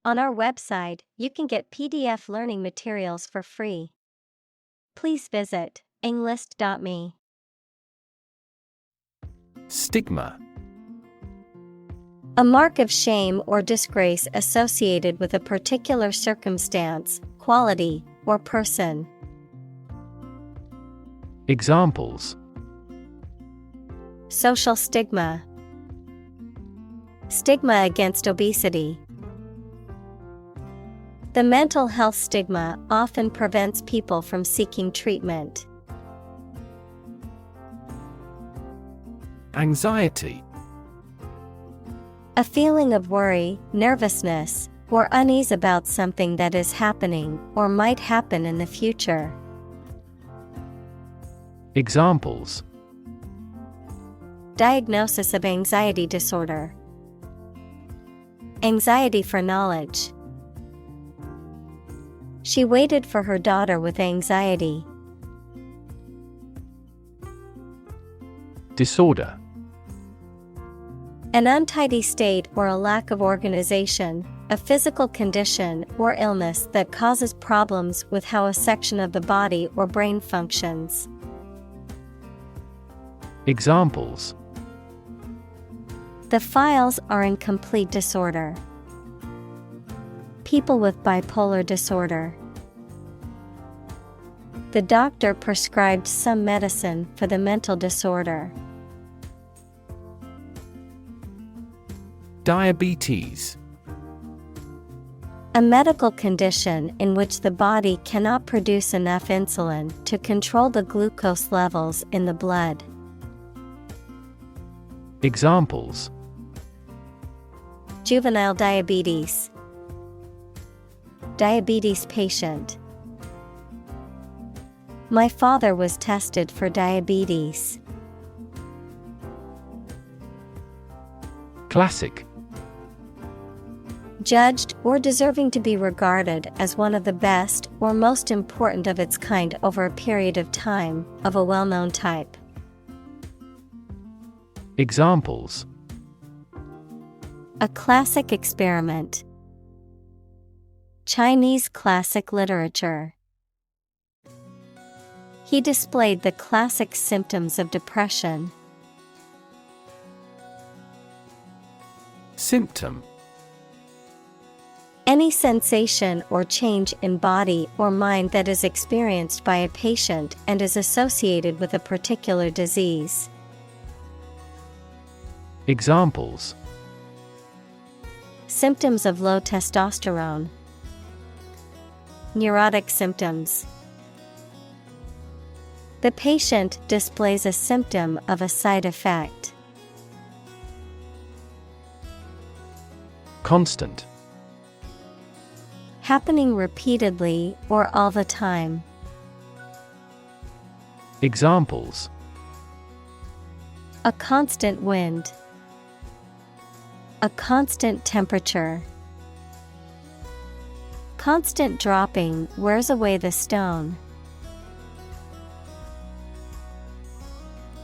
On our website, you can get PDF learning materials for free. Please visit englist.me. Stigma. A mark of shame or disgrace associated with a particular circumstance, quality, or person. Examples: Social stigma. Stigma against obesity. The mental health stigma often prevents people from seeking treatment. Anxiety. A feeling of worry, nervousness, or unease about something that is happening or might happen in the future. Examples: Diagnosis of anxiety disorder. Anxiety for knowledge. She waited for her daughter with anxiety. Disorder. An untidy state or a lack of organization, a physical condition or illness that causes problems with how a section of the body or brain functions. Examples: The files are in complete disorder. People with bipolar disorder. The doctor prescribed some medicine for the mental disorder. Diabetes. A medical condition in which the body cannot produce enough insulin to control the glucose levels in the blood. Examples: Juvenile diabetes. Diabetes patient. My father was tested for diabetes. Classic. Judged or deserving to be regarded as one of the best or most important of its kind over a period of time, of a well-known type. Examples: A classic experiment. Chinese classic literature. He displayed the classic symptoms of depression. Symptom. Any sensation or change in body or mind that is experienced by a patient and is associated with a particular disease. Examples: Symptoms of low testosterone. Neurotic symptoms. The patient displays a symptom of a side effect. Constant. Happening repeatedly or all the time. Examples: A constant wind. A constant temperature. Constant dropping wears away the stone.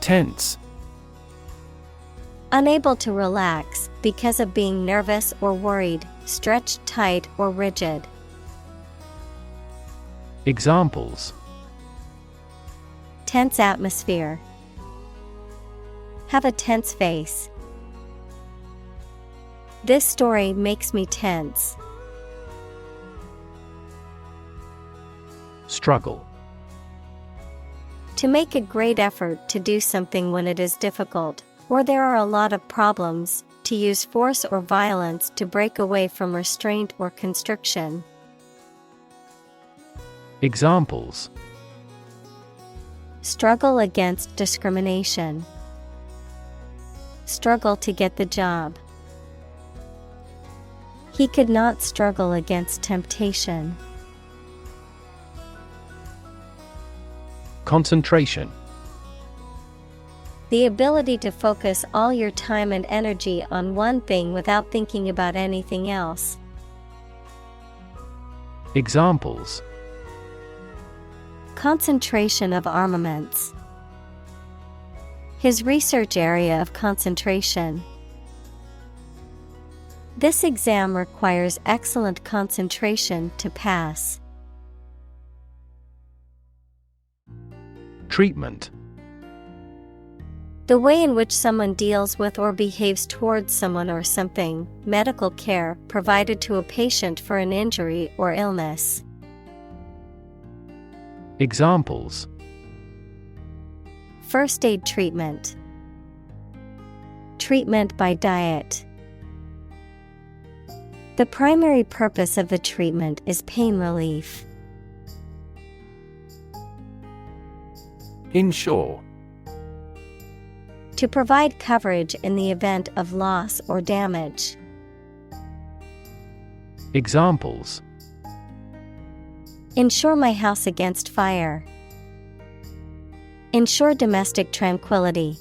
Tense. Unable to relax because of being nervous or worried, stretched tight or rigid. Examples: Tense atmosphere. Have a tense face. This story makes me tense. Struggle. To make a great effort to do something when it is difficult, or there are a lot of problems, to use force or violence to break away from restraint or constriction. Examples: Struggle against discrimination. Struggle to get the job. He could not struggle against temptation. Concentration. The ability to focus all your time and energy on one thing without thinking about anything else. Examples: Concentration of armaments. His research area of concentration. This exam requires excellent concentration to pass. Treatment. The way in which someone deals with or behaves towards someone or something, medical care provided to a patient for an injury or illness. Examples: First aid treatment. Treatment by diet. The primary purpose of the treatment is pain relief. Insure. To provide coverage in the event of loss or damage. Examples: Insure my house against fire. Ensure domestic tranquility.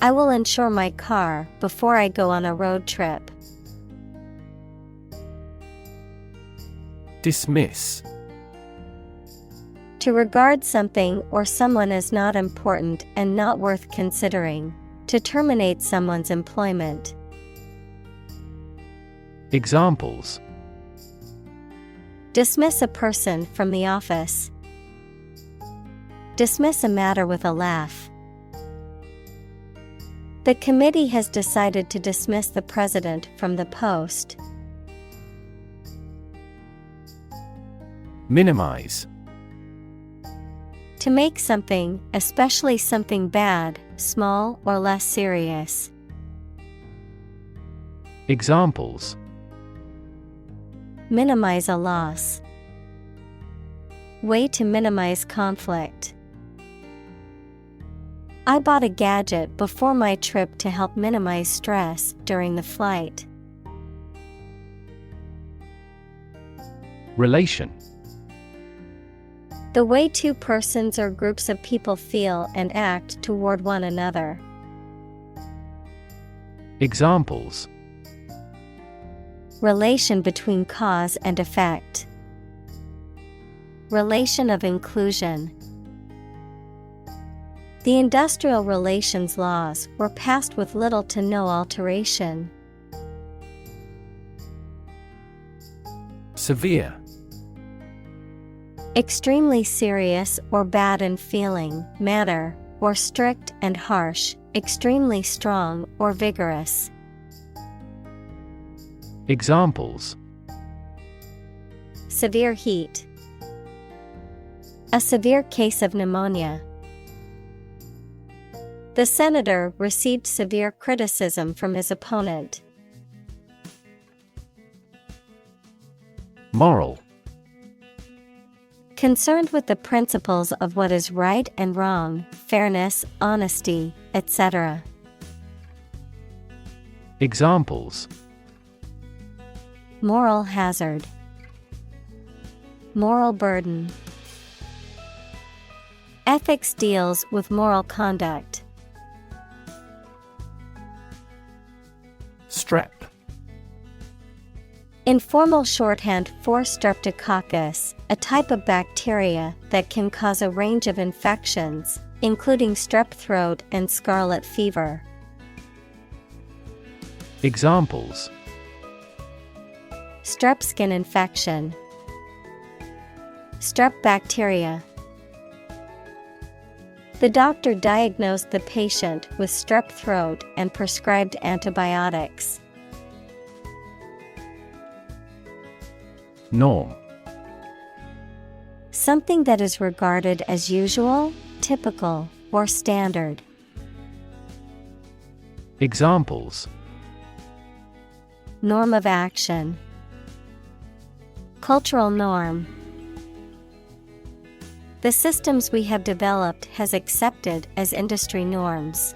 I will insure my car before I go on a road trip. Dismiss. To regard something or someone as not important and not worth considering. To terminate someone's employment. Examples: Dismiss a person from the office. Dismiss a matter with a laugh. The committee has decided to dismiss the president from the post. Minimize. To make something, especially something bad, small or less serious. Examples: Minimize a loss. Way to minimize conflict. I bought a gadget before my trip to help minimize stress during the flight. Relation. The way two persons or groups of people feel and act toward one another. Examples: Relation between cause and effect. Relation of inclusion. The industrial relations laws were passed with little to no alteration. Severe. Extremely serious or bad in feeling, manner, or strict and harsh, extremely strong or vigorous. Examples: Severe heat. A severe case of pneumonia. The senator received severe criticism from his opponent. Moral. Concerned with the principles of what is right and wrong, fairness, honesty, etc. Examples: Moral hazard. Moral burden. Ethics deals with moral conduct. Strep. Informal shorthand for Streptococcus, a type of bacteria that can cause a range of infections, including strep throat and scarlet fever. Examples: Strep skin infection. Strep bacteria. The doctor diagnosed the patient with strep throat and prescribed antibiotics. Norm. Something that is regarded as usual, typical, or standard. Examples: Norm of action. Cultural norm. The systems we have developed has accepted as industry norms.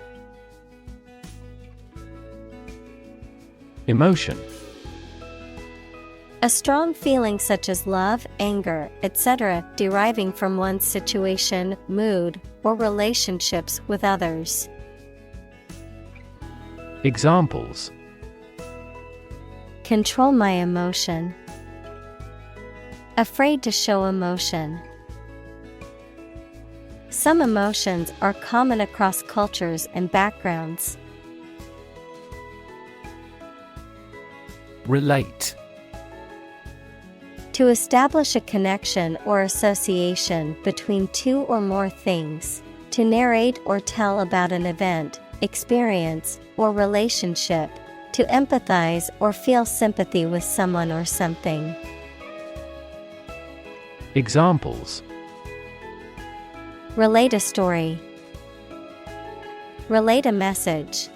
Emotion. A strong feeling such as love, anger, etc., deriving from one's situation, mood, or relationships with others. Examples: Control my emotion. Afraid to show emotion. Some emotions are common across cultures and backgrounds. Relate. To establish a connection or association between two or more things. To narrate or tell about an event, experience, or relationship. To empathize or feel sympathy with someone or something. Examples: Relate a story. Relate a message.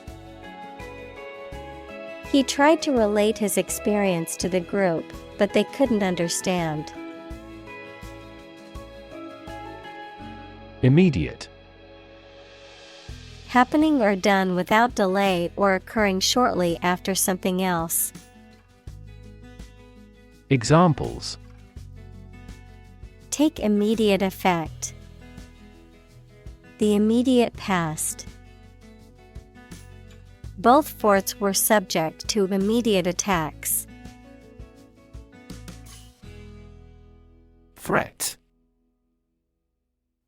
He tried to relate his experience to the group, but they couldn't understand. Immediate. Happening or done without delay or occurring shortly after something else. Examples: Take immediate effect. The immediate past. Both forts were subject to immediate attacks. Threat.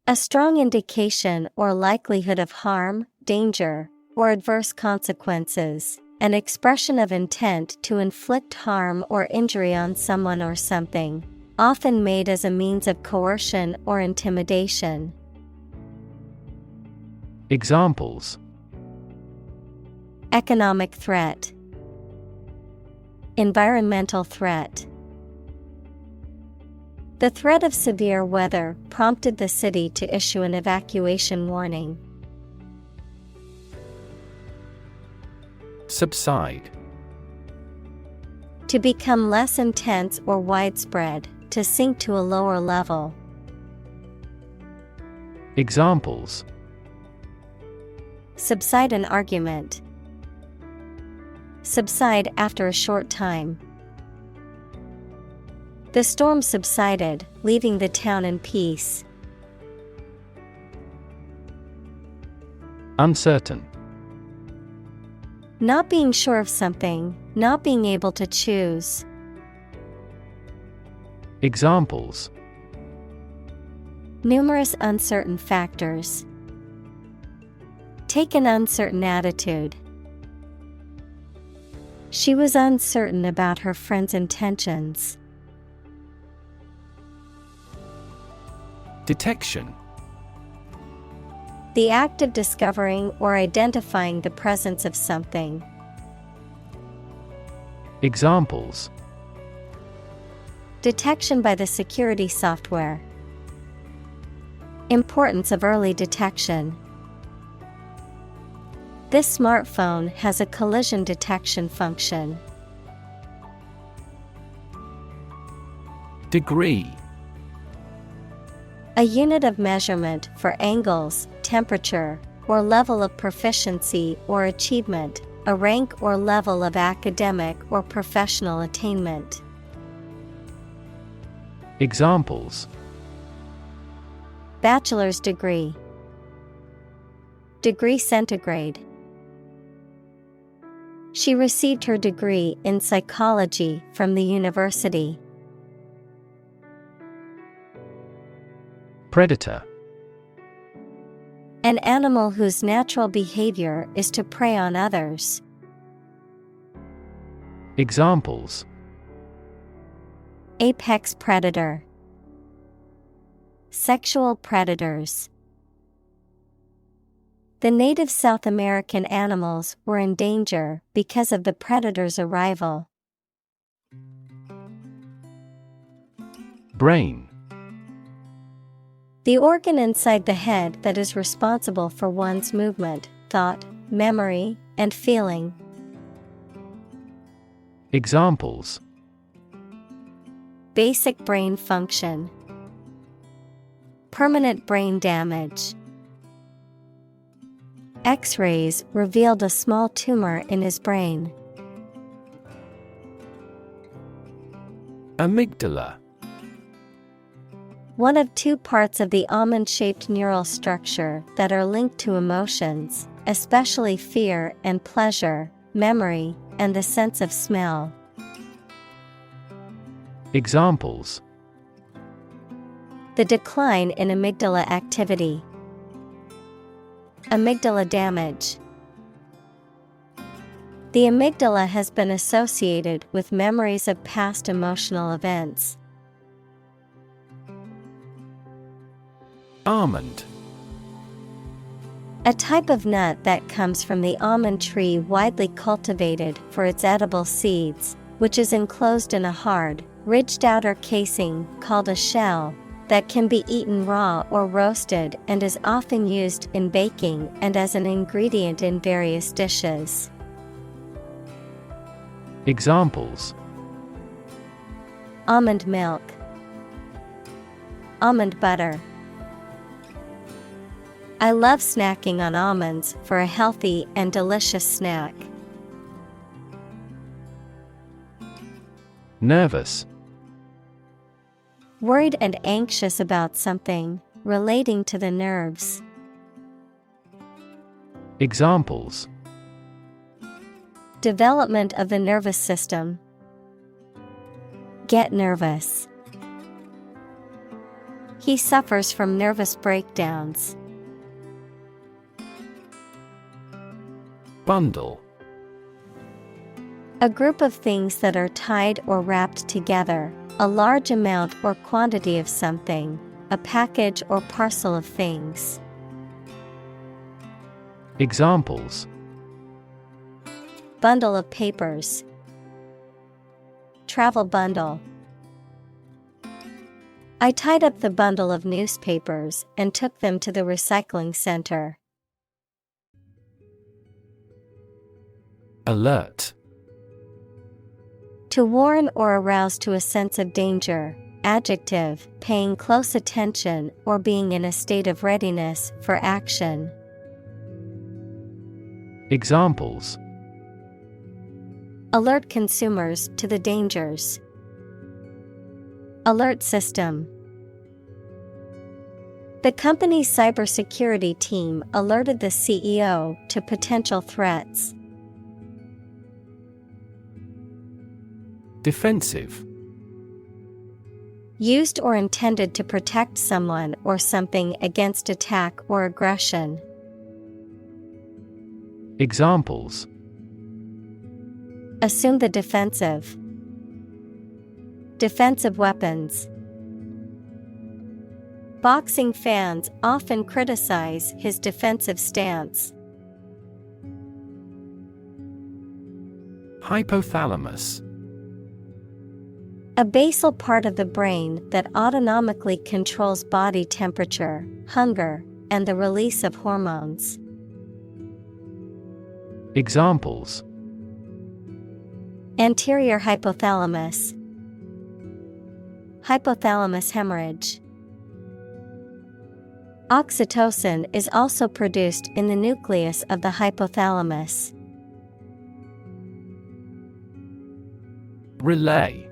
A strong indication or likelihood of harm, danger, or adverse consequences. An expression of intent to inflict harm or injury on someone or something, often made as a means of coercion or intimidation. Examples: Economic threat. Environmental threat. The threat of severe weather prompted the city to issue an evacuation warning. Subside. To become less intense or widespread, to sink to a lower level. Examples: Subside an argument. Subside after a short time. The storm subsided, leaving the town in peace. Uncertain. Not being sure of something, not being able to choose. Examples: Numerous uncertain factors. Take an uncertain attitude. She was uncertain about her friend's intentions. Detection. The act of discovering or identifying the presence of something. Examples: Detection by the security software. Importance of early detection. This smartphone has a collision detection function. Degree. A unit of measurement for angles, temperature, or level of proficiency or achievement, a rank or level of academic or professional attainment. Examples: Bachelor's degree. Degree centigrade. She received her degree in psychology from the university. Predator. An animal whose natural behavior is to prey on others. Examples: Apex predator. Sexual predators. The native South American animals were in danger because of the predator's arrival. Brain. The organ inside the head that is responsible for one's movement, thought, memory, and feeling. Examples: Basic brain function. Permanent brain damage. X-rays revealed a small tumor in his brain. Amygdala. One of two parts of the almond-shaped neural structure that are linked to emotions, especially fear and pleasure, memory, and the sense of smell. Examples: The decline in amygdala activity. Amygdala damage. The amygdala has been associated with memories of past emotional events. Almond. A type of nut that comes from the almond tree, widely cultivated for its edible seeds, which is enclosed in a hard, ridged outer casing called a shell that can be eaten raw or roasted and is often used in baking and as an ingredient in various dishes. Examples: Almond milk, almond butter. I love snacking on almonds for a healthy and delicious snack. Nervous. Worried and anxious about something, relating to the nerves. Examples: Development of the nervous system. Get nervous. He suffers from nervous breakdowns. Bundle. A group of things that are tied or wrapped together, a large amount or quantity of something, a package or parcel of things. Examples: Bundle of papers. Travel bundle. I tied up the bundle of newspapers and took them to the recycling center. Alert. To warn or arouse to a sense of danger. Adjective, paying close attention or being in a state of readiness for action. Examples: Alert consumers to the dangers. Alert system. The company's cybersecurity team alerted the CEO to potential threats. Defensive. Used or intended to protect someone or something against attack or aggression. Examples: Assume the defensive. Defensive weapons. Boxing fans often criticize his defensive stance. Hypothalamus. A basal part of the brain that autonomically controls body temperature, hunger, and the release of hormones. Examples: Anterior hypothalamus. Hypothalamus hemorrhage. Oxytocin is also produced in the nucleus of the hypothalamus. Relay.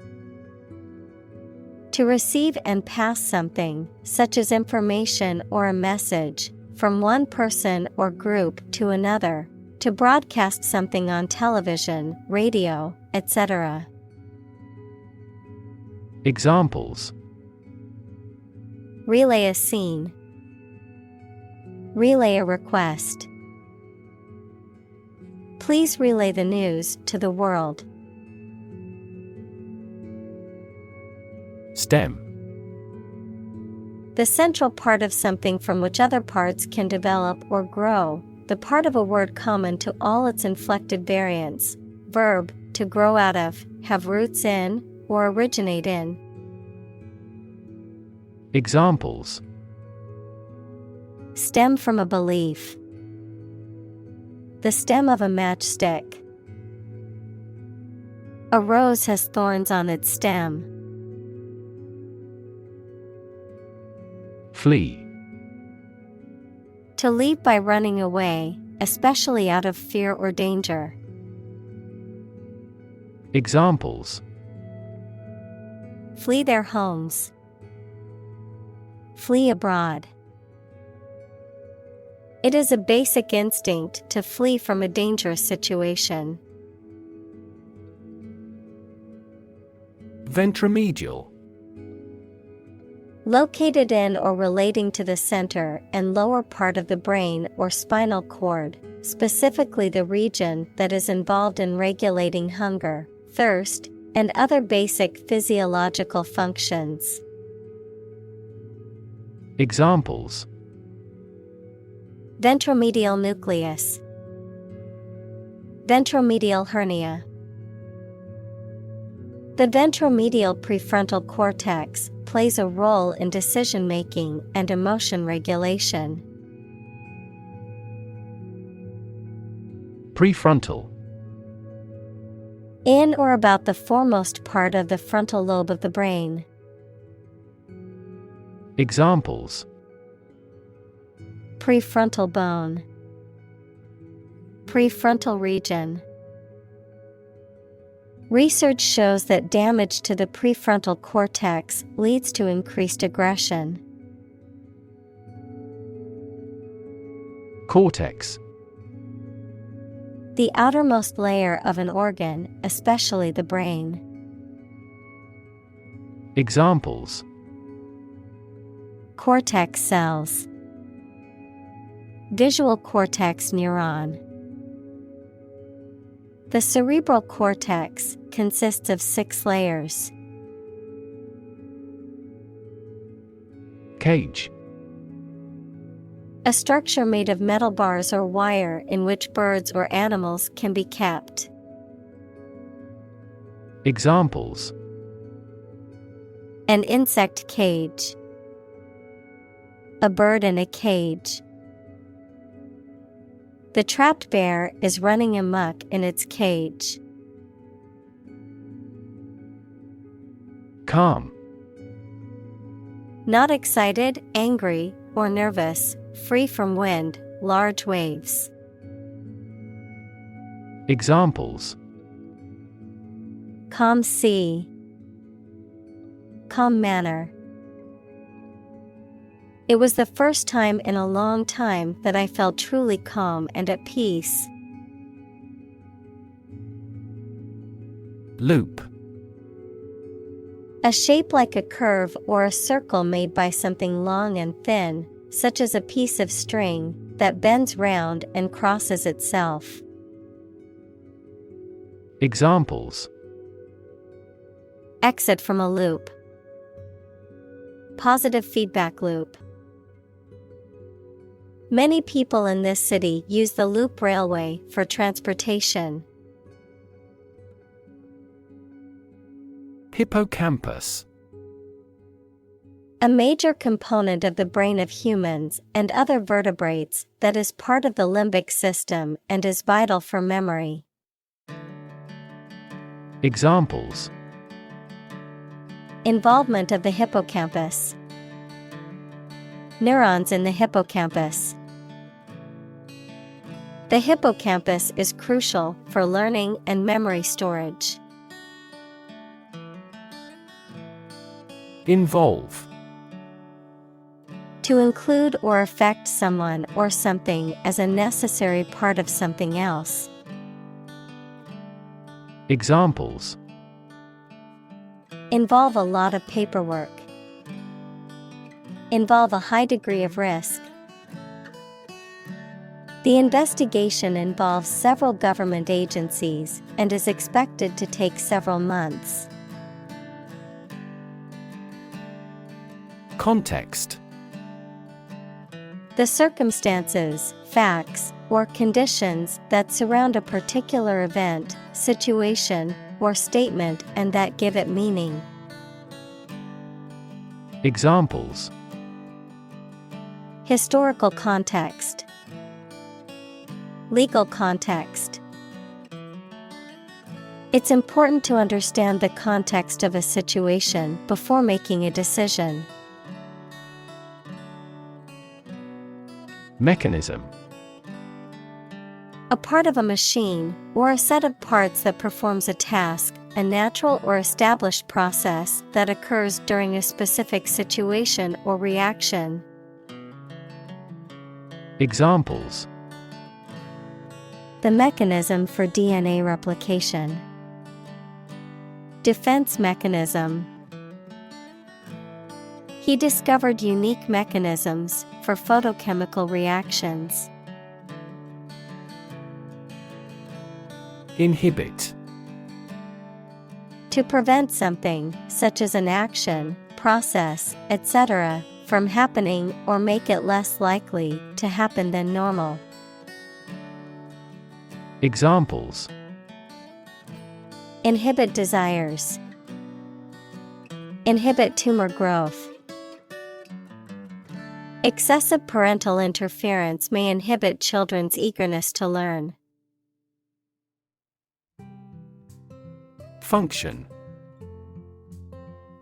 To receive and pass something, such as information or a message, from one person or group to another. To broadcast something on television, radio, etc. Examples: Relay a scene. Relay a request. Please relay the news to the world. Stem. The central part of something from which other parts can develop or grow. The part of a word common to all its inflected variants. Verb, to grow out of, have roots in, or originate in. Examples: Stem from a belief. The stem of a matchstick. A rose has thorns on its stem. Flee. To leave by running away, especially out of fear or danger. Examples: Flee their homes. Flee abroad. It is a basic instinct to flee from a dangerous situation. Ventromedial. Located in or relating to the center and lower part of the brain or spinal cord, specifically the region that is involved in regulating hunger, thirst, and other basic physiological functions. Examples: ventromedial nucleus, ventromedial hernia. The ventromedial prefrontal cortex plays a role in decision-making and emotion regulation. Prefrontal. In or about the foremost part of the frontal lobe of the brain. Examples: prefrontal bone, prefrontal region. Research shows that damage to the prefrontal cortex leads to increased aggression. Cortex. The outermost layer of an organ, especially the brain. Examples: cortex cells, visual cortex neuron. The cerebral cortex consists of 6 layers. Cage. A structure made of metal bars or wire in which birds or animals can be kept. Examples: an insect cage, a bird in a cage. The trapped bear is running amok in its cage. Calm. Not excited, angry, or nervous, free from wind, large waves. Examples: calm sea, calm manner. It was the first time in a long time that I felt truly calm and at peace. Loop. A shape like a curve or a circle made by something long and thin, such as a piece of string, that bends round and crosses itself. Examples: exit from a loop, positive feedback loop. Many people in this city use the loop railway for transportation. Hippocampus. A major component of the brain of humans and other vertebrates that is part of the limbic system and is vital for memory. Examples: involvement of the hippocampus, neurons in the hippocampus. The hippocampus is crucial for learning and memory storage. Involve. To include or affect someone or something as a necessary part of something else. Examples: involve a lot of paperwork, involve a high degree of risk. The investigation involves several government agencies and is expected to take several months. Context. The circumstances, facts, or conditions that surround a particular event, situation, or statement and that give it meaning. Examples: historical context, legal context. It's important to understand the context of a situation before making a decision. Mechanism. A part of a machine, or a set of parts that performs a task, a natural or established process that occurs during a specific situation or reaction. Examples: the mechanism for DNA replication, defense mechanism. He discovered unique mechanisms for photochemical reactions. Inhibit. To prevent something, such as an action, process, etc., from happening or make it less likely to happen than normal. Examples: Inhibit desires. Inhibit tumor growth. Excessive parental interference may inhibit children's eagerness to learn. Function.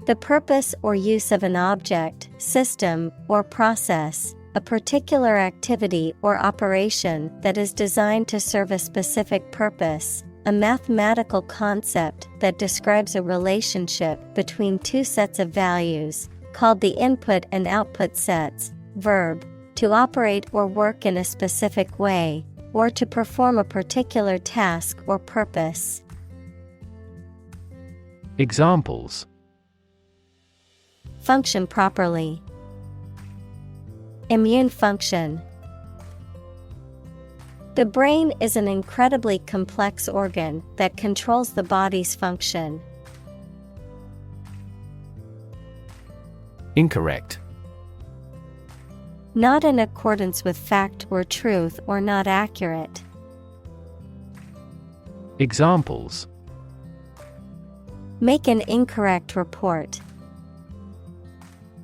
The purpose or use of an object, system, or process, a particular activity or operation that is designed to serve a specific purpose, a mathematical concept that describes a relationship between two sets of values, called the input and output sets. Verb, to operate or work in a specific way, or to perform a particular task or purpose. Examples: Function properly. Immune function. The brain is an incredibly complex organ that controls the body's function. Incorrect. Not in accordance with fact or truth, or not accurate. Examples: Make an incorrect report.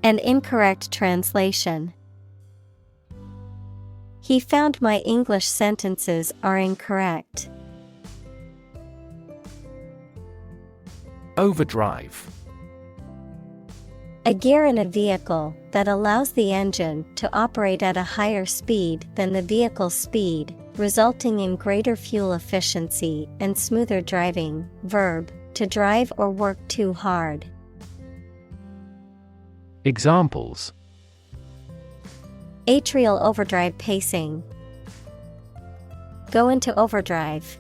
An incorrect translation. He found my English sentences are incorrect. Overdrive. A gear in a vehicle that allows the engine to operate at a higher speed than the vehicle's speed, resulting in greater fuel efficiency and smoother driving. Verb, to drive or work too hard. Examples: Atrial overdrive pacing. Go into overdrive.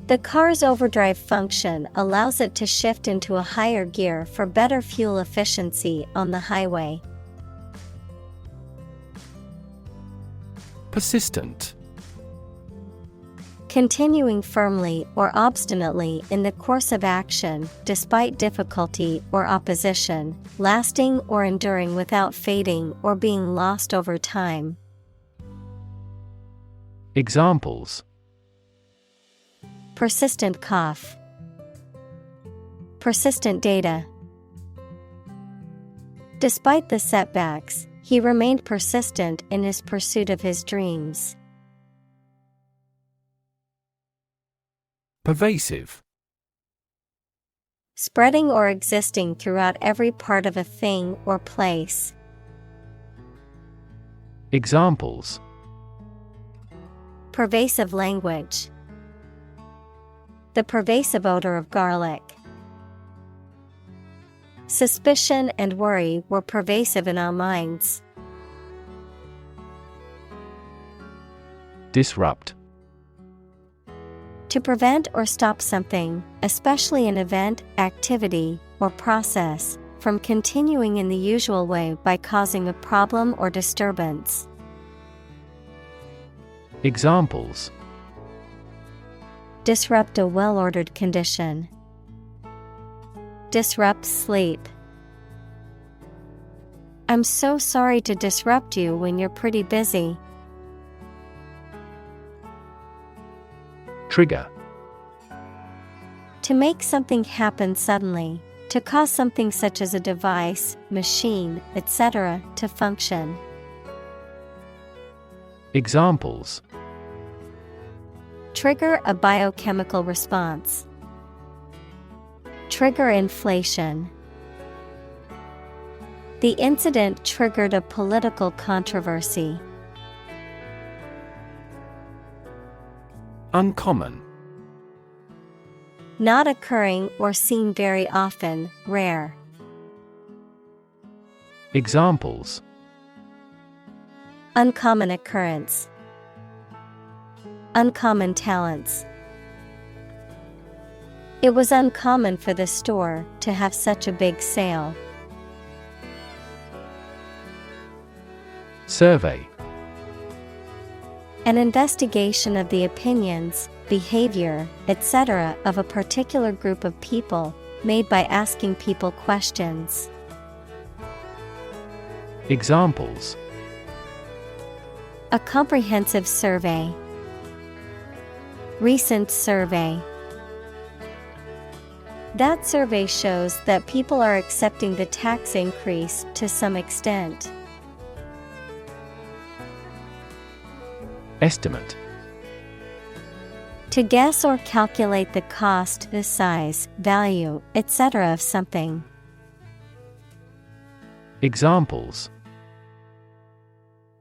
The car's overdrive function allows it to shift into a higher gear for better fuel efficiency on the highway. Persistent. Continuing firmly or obstinately in the course of action, despite difficulty or opposition, lasting or enduring without fading or being lost over time. Examples: Persistent cough. Persistent data. Despite the setbacks, he remained persistent in his pursuit of his dreams. Pervasive. Spreading or existing throughout every part of a thing or place. Examples: Pervasive language. The pervasive odor of garlic. Suspicion and worry were pervasive in our minds. Disrupt. To prevent or stop something, especially an event, activity, or process, from continuing in the usual way by causing a problem or disturbance. Examples: Disrupt a well-ordered condition. Disrupt sleep. I'm so sorry to disrupt you when you're pretty busy. Trigger. To make something happen suddenly, to cause something such as a device, machine, etc., to function. Examples: Trigger a biochemical response. Trigger inflation. The incident triggered a political controversy. Uncommon. Not occurring or seen very often, rare. Examples: Uncommon occurrence. Uncommon talents. It was uncommon for the store to have such a big sale. Survey. An investigation of the opinions, behavior, etc. of a particular group of people, made by asking people questions. Examples: A comprehensive survey. Recent survey. That survey shows that people are accepting the tax increase to some extent. Estimate: To guess or calculate the cost, the size, value, etc. of something. Examples: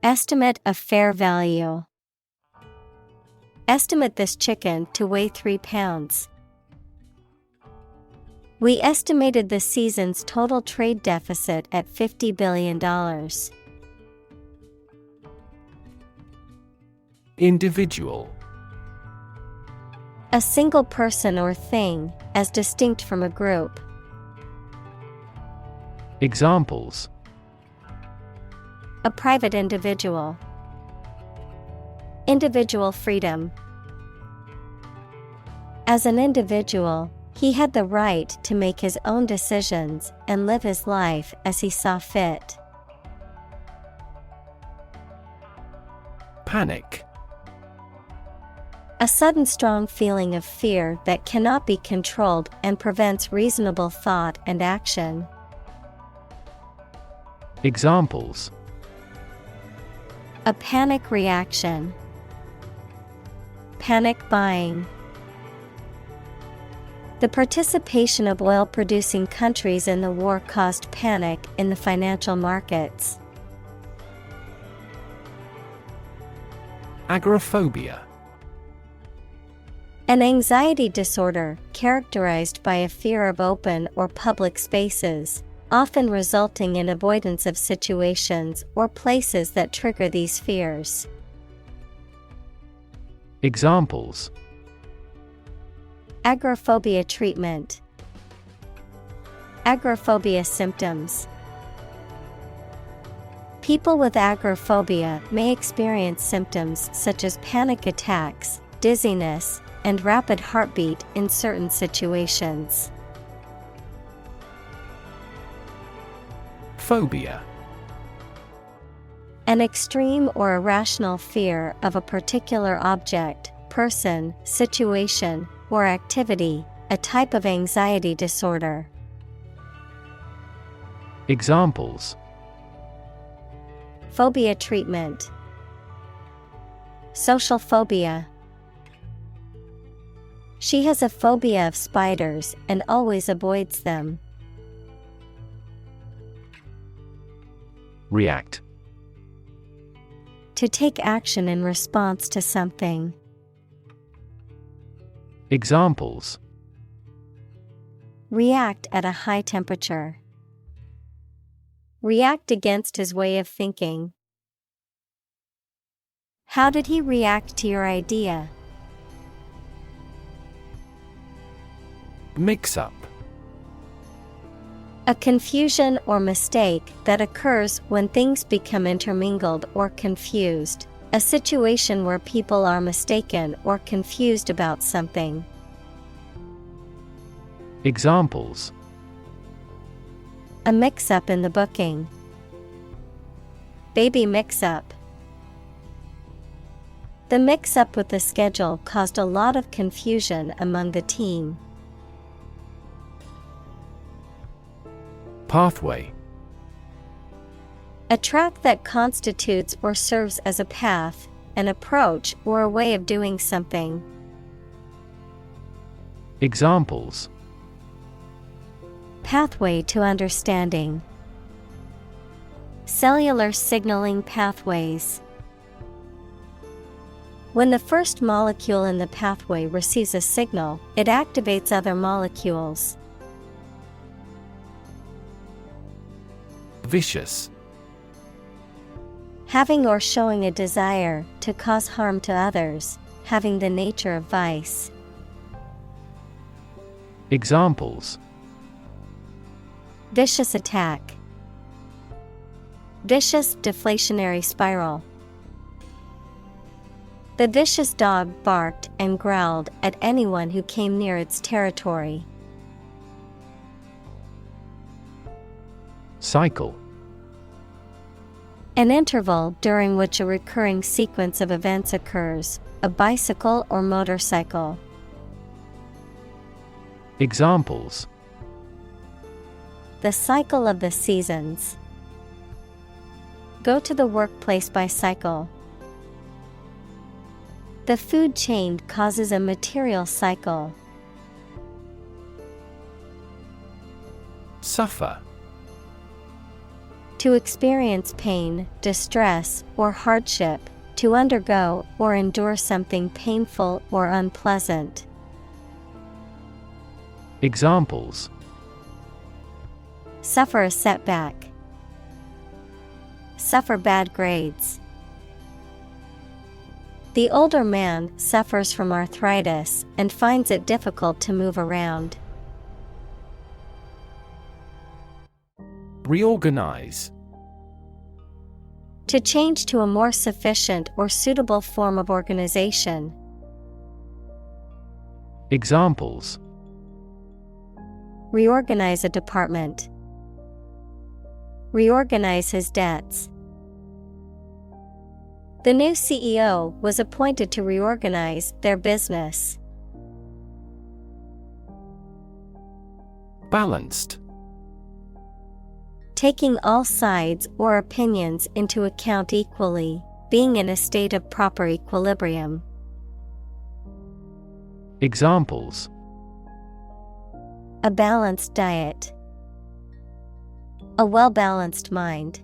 Estimate of fair value. Estimate this chicken to weigh 3 pounds. We estimated the season's total trade deficit at $50 billion. Individual: A single person or thing, as distinct from a group. Examples: A private individual. Individual freedom. As an individual, he had the right to make his own decisions and live his life as he saw fit. Panic: A sudden strong feeling of fear that cannot be controlled and prevents reasonable thought and action. Examples: A panic reaction. Panic buying. The participation of oil-producing countries in the war caused panic in the financial markets. Agoraphobia: An anxiety disorder characterized by a fear of open or public spaces, often resulting in avoidance of situations or places that trigger these fears. Examples: Agoraphobia treatment. Agoraphobia symptoms. People with agoraphobia may experience symptoms such as panic attacks, dizziness, and rapid heartbeat in certain situations. Phobia: An extreme or irrational fear of a particular object, person, situation, or activity, a type of anxiety disorder. Examples: Phobia treatment. Social phobia. She has a phobia of spiders and always avoids them. React: To take action in response to something. Examples: React at a high temperature. React against his way of thinking. How did he react to your idea? Mix-up: A confusion or mistake that occurs when things become intermingled or confused. A situation where people are mistaken or confused about something. Examples: A mix-up in the booking. Baby mix-up. The mix-up with the schedule caused a lot of confusion among the team. Pathway: A track that constitutes or serves as a path, an approach, or a way of doing something. Examples: Pathway to understanding. Cellular signaling pathways. When the first molecule in the pathway receives a signal, it activates other molecules. Vicious: Having or showing a desire to cause harm to others, having the nature of vice. Examples: Vicious attack. Vicious deflationary spiral. The vicious dog barked and growled at anyone who came near its territory. Cycle. An interval during which a recurring sequence of events occurs, a bicycle or motorcycle. Examples: The cycle of the seasons. Go to the workplace by cycle. The food chain causes a material cycle. Suffer. To experience pain, distress, or hardship, to undergo or endure something painful or unpleasant. Examples: Suffer a setback. Suffer bad grades. The older man suffers from arthritis and finds it difficult to move around. Reorganize. To change to a more sufficient or suitable form of organization. Examples: Reorganize a department. Reorganize his debts. The new CEO was appointed to reorganize their business. Balanced. Taking all sides or opinions into account equally, being in a state of proper equilibrium. Examples: A balanced diet. A well-balanced mind.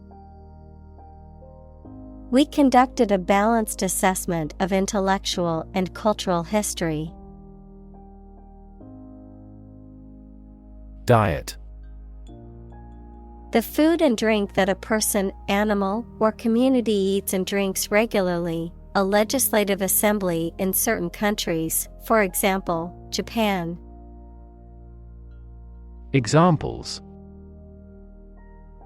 We conducted a balanced assessment of intellectual and cultural history. Diet. The food and drink that a person, animal, or community eats and drinks regularly, a legislative assembly in certain countries, for example, Japan. Examples: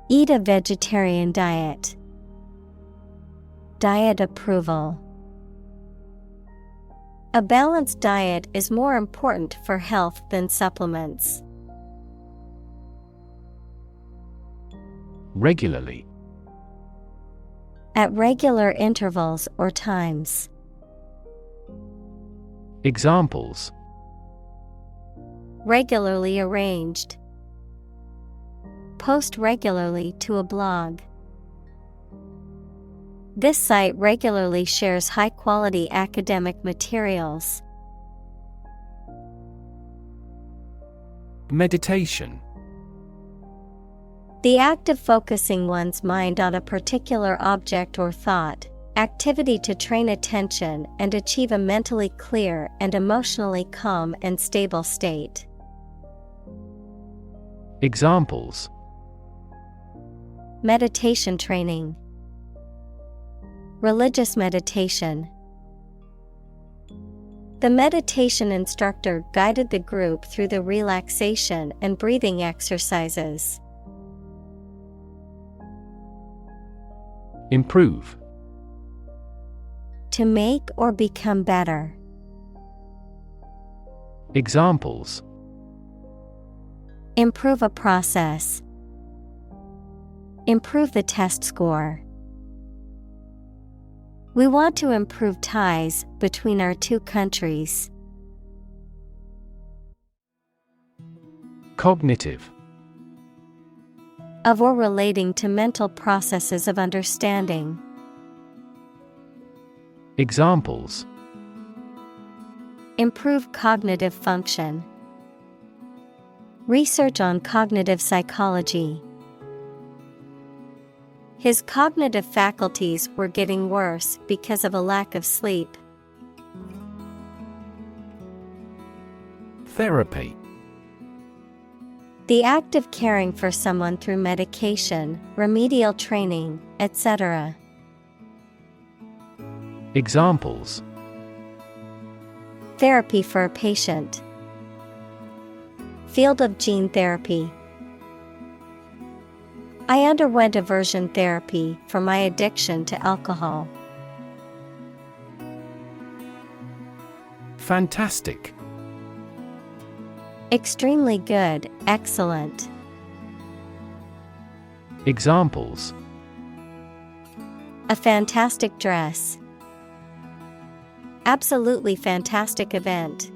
Eat a vegetarian diet. Diet approval. A balanced diet is more important for health than supplements. Regularly. At regular intervals or times. Examples: Regularly arranged. Post regularly to a blog. This site regularly shares high-quality academic materials. Meditation. The act of focusing one's mind on a particular object or thought, activity to train attention and achieve a mentally clear and emotionally calm and stable state. Examples: Meditation training. Religious meditation. The meditation instructor guided the group through the relaxation and breathing exercises. Improve. To make or become better. Examples: Improve a process. Improve the test score. We want to improve ties between our two countries. Cognitive. Of or relating to mental processes of understanding. Examples: Improve cognitive function. Research on cognitive psychology. His cognitive faculties were getting worse because of a lack of sleep. Therapy. The act of caring for someone through medication, remedial training, etc. Examples: Therapy for a patient. Field of gene therapy. I underwent aversion therapy for my addiction to alcohol. Fantastic. Extremely good, excellent. Examples: A fantastic dress. Absolutely fantastic event.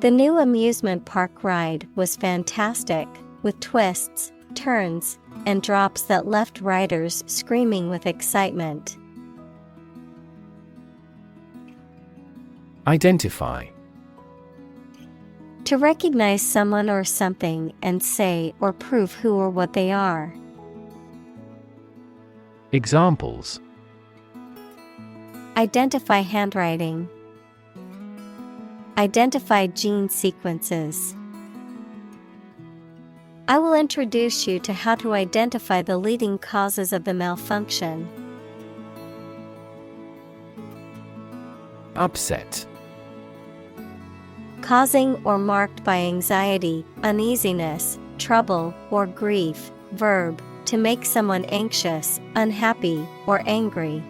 The new amusement park ride was fantastic, with twists, turns, and drops that left riders screaming with excitement. Identify. To recognize someone or something and say or prove who or what they are. Examples: Identify handwriting. Identify gene sequences. I will introduce you to how to identify the leading causes of the malfunction. Upset. Causing or marked by anxiety, uneasiness, trouble, or grief. Verb, to make someone anxious, unhappy, or angry.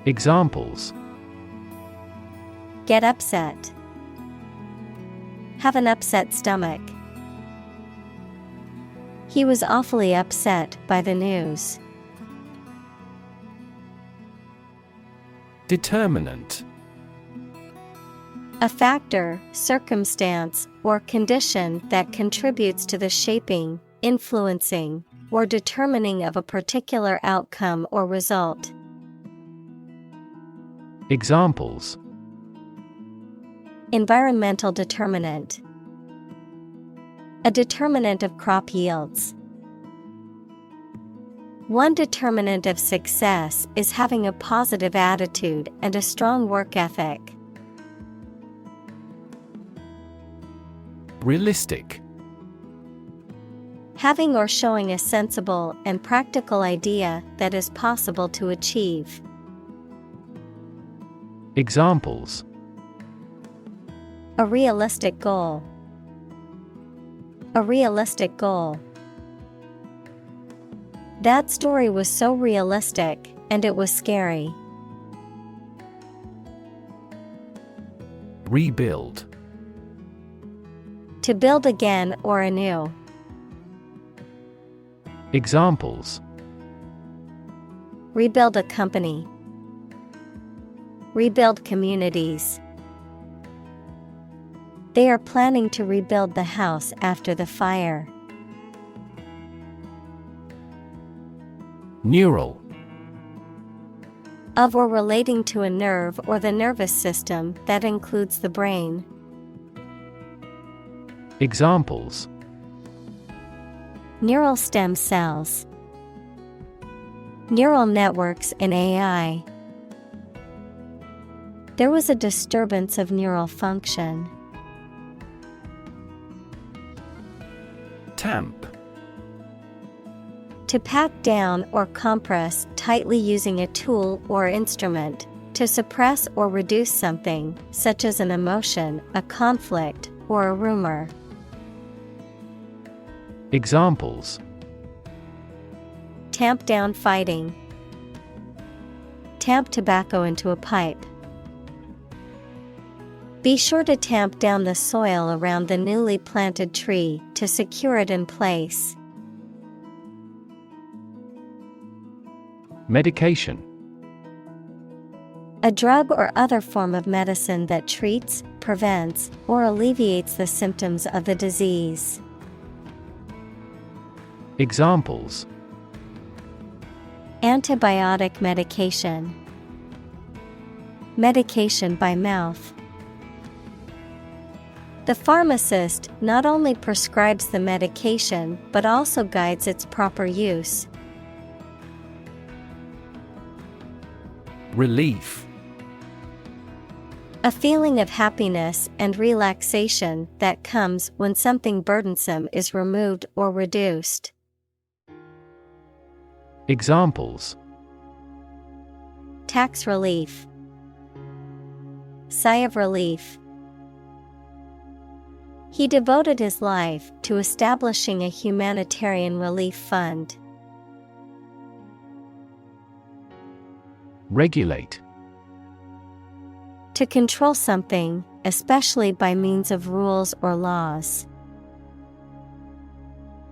Examples: Get upset. Have an upset stomach. He was awfully upset by the news. Determinant. A factor, circumstance, or condition that contributes to the shaping, influencing, or determining of a particular outcome or result. Examples: Environmental determinant. A determinant of crop yields. One determinant of success is having a positive attitude and a strong work ethic. Realistic. Having or showing a sensible and practical idea that is possible to achieve. Examples: A realistic goal. A realistic goal. That story was so realistic, and it was scary. Rebuild. To build again or anew. Examples: Rebuild a company. Rebuild communities. They are planning to rebuild the house after the fire. Neural. Of or relating to a nerve or the nervous system that includes the brain. Examples: Neural stem cells. Neural networks in AI. There was a disturbance of neural function. Tamp. To pack down or compress tightly using a tool or instrument. To suppress or reduce something, such as an emotion, a conflict, or a rumor. Examples: Tamp down fighting. Tamp tobacco into a pipe. Be sure to tamp down the soil around the newly planted tree to secure it in place. Medication. A drug or other form of medicine that treats, prevents, or alleviates the symptoms of the disease. Examples: Antibiotic medication. Medication by mouth. The pharmacist not only prescribes the medication but also guides its proper use. Relief. A feeling of happiness and relaxation that comes when something burdensome is removed or reduced. Examples: Tax relief. Sigh of relief. He devoted his life to establishing a humanitarian relief fund. Regulate. To control something, especially by means of rules or laws.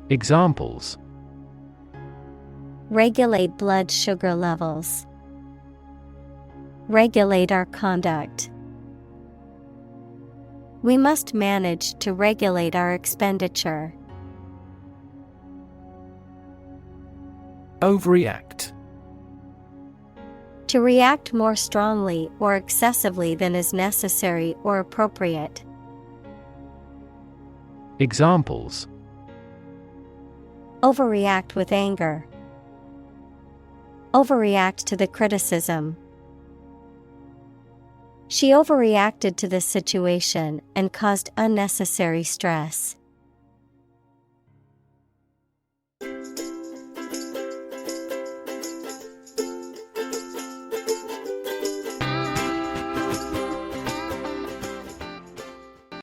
Examples: Regulate blood sugar levels. Regulate our conduct. We must manage to regulate our expenditure. Overreact. To react more strongly or excessively than is necessary or appropriate. Examples: Overreact with anger. Overreact to the criticism. She overreacted to the situation and caused unnecessary stress.